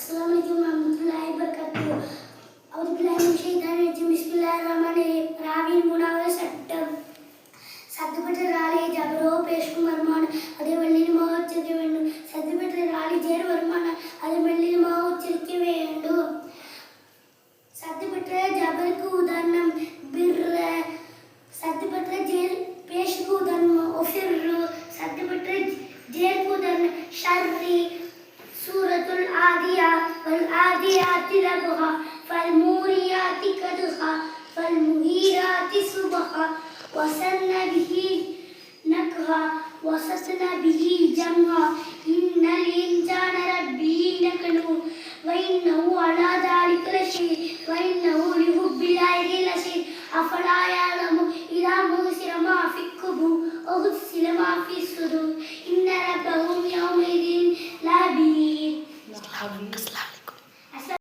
Assalamualaikum warahmatullahi wabarakatuh. A'udzubillahi minasyaitonirrajim. Bismillahirrahmanirrahim. ராவின் மூணாவது சட்டம். சத்துப்பெற்ற ராலி ஜபரோ பேசும் வருமான அதை மெல்லினமாக உச்சரிக்க வேண்டும். சத்துப்பெற்ற ராலி ஜேர் வருமான அதை மெல்லினமாக உச்சரிக்க வேண்டும். சத்துப்பெற்ற ஜபருக்கு உதாரணம் பிர்ர. சத்துப்பெற்ற ஜேர் பேசுக்கு உதாரணம் ஒஃபிர்ரு. சத்துப்பெற்ற ஜேருக்கு உதாரணம் ஷர்ரி. சூரத்துல் ஆதியா வல் ஆதியாத்தி லபஹா ஃபல் மூரியாத்தி கதுஹா ஃபல் முஹீராத்தி சுபஹா وسن به نكها وسسن به جمعا إن الإنسان ربه لكنود وإنه على ذلك لشهيد وإنه لحب الخير لشديد أفلا يعلم إذا بؤثر ما في القبور وحصل ما في الصدور إن ربهم يومئذ لخبير.